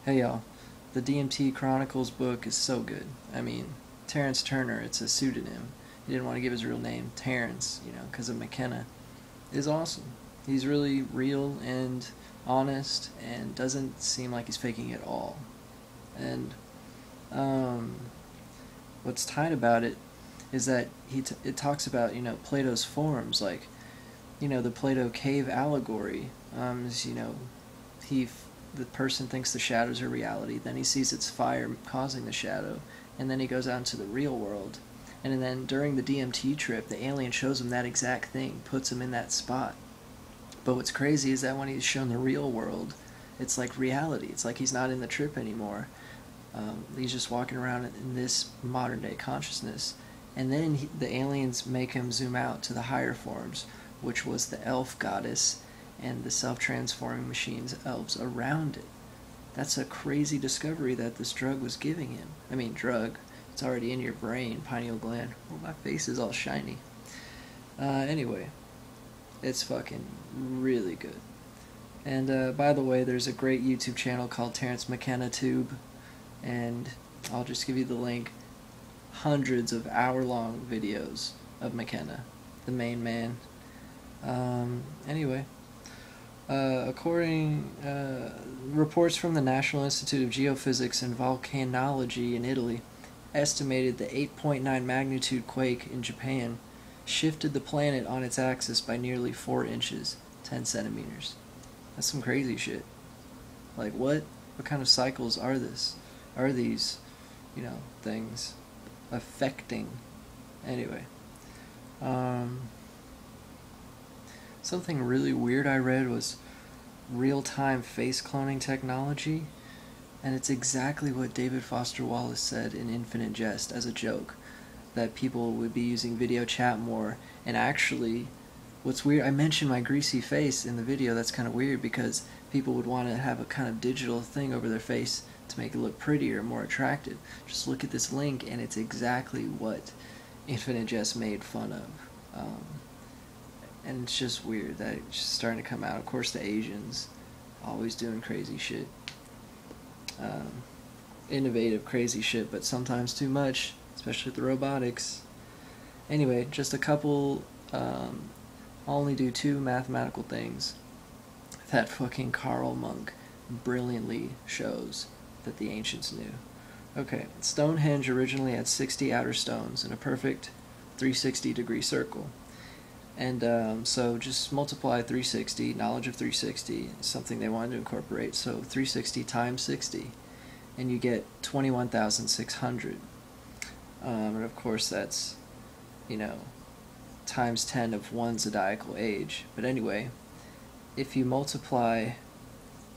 Hey y'all, the DMT Chronicles book is so good. I mean, Terrence Turner, it's a pseudonym. He didn't want to give his real name, Terrence, because of McKenna, is awesome. He's really real and honest and doesn't seem like he's faking it at all. And um, what's tight about it is that it talks about, Plato's forms, like, the Plato cave allegory. Is, he the person thinks the shadows are reality, then he sees it's fire causing the shadow, and then he goes out into the real world. And then during the DMT trip, the alien shows him that exact thing, puts him in that spot. But what's crazy is that when he's shown the real world, it's like reality. It's like he's not in the trip anymore. He's just walking around in this modern day consciousness. And then the aliens make him zoom out to the higher forms, which was the elf goddess and the self-transforming machines, elves around it. That's a crazy discovery that this drug was giving him. I mean, drug. It's already in your brain, pineal gland. Well, my face is all shiny. Anyway, it's fucking really good. And by the way, there's a great YouTube channel called Terrence McKenna Tube, and I'll just give you the link. Hundreds of hour-long videos of McKenna, the main man. Anyway, according reports from the National Institute of Geophysics and Volcanology in Italy estimated the 8.9 magnitude quake in Japan shifted the planet on its axis by nearly 4 inches, 10 centimeters. That's some crazy shit. Like, what? What kind of cycles are this? Are these, things affecting? Anyway. Something really weird I read was real-time face cloning technology, and it's exactly what David Foster Wallace said in Infinite Jest as a joke, that people would be using video chat more. And actually, what's weird, I mentioned my greasy face in the video. That's kind of weird because people would want to have a kind of digital thing over their face to make it look prettier, more attractive. Just look at this link, and it's exactly what Infinite Jest made fun of. And it's just weird that it's just starting to come out. Of course, the Asians, always doing crazy shit. Innovative, crazy shit, but sometimes too much, especially with the robotics. Anyway, just a couple, I'll only do 2 mathematical things that fucking Karl Monk brilliantly shows that the ancients knew. Okay, Stonehenge originally had 60 outer stones in a perfect 360-degree circle. And so just multiply 360, knowledge of 360, something they wanted to incorporate, so 360 times 60, and you get 21,600. And of course that's, times 10 of one zodiacal age. But anyway, if you divide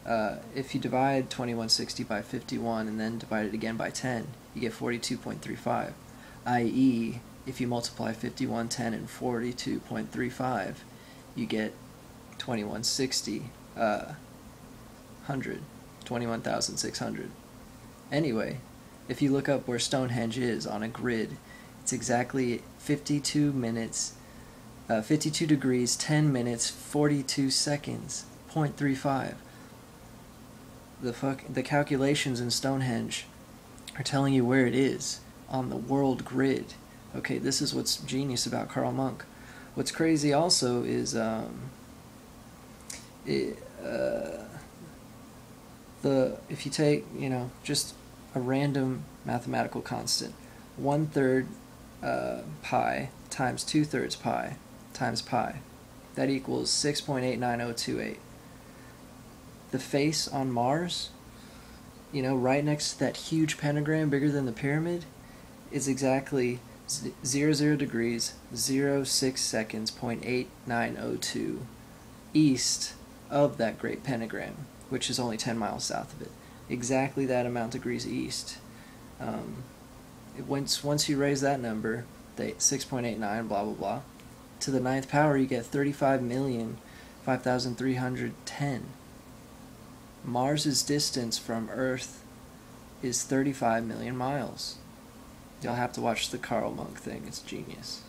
2160 by 51 and then divide it again by 10, you get 42.35, i.e., if you multiply 5110 and 42.35, you get 21,600. Anyway, if you look up where Stonehenge is on a grid, it's exactly 52 degrees, 10 minutes, 42 seconds, 0.35. The calculations in Stonehenge are telling you where it is on the world grid. Okay, this is what's genius about Karl Monk. What's crazy also is if you take just a random mathematical constant, 1/3 pi times 2/3 pi times pi, that equals 6.89028. The face on Mars, right next to that huge pentagram bigger than the pyramid, is exactly 00 degrees, 06 seconds, 0.8902 east of that great pentagram, which is only 10 miles south of it. Exactly that amount of degrees east. Once you raise that number, 6.89, blah, blah, blah, to the 9th power, you get 35,005,310. Mars's distance from Earth is 35 million miles. You'll have to watch the Karl Monk thing. It's genius.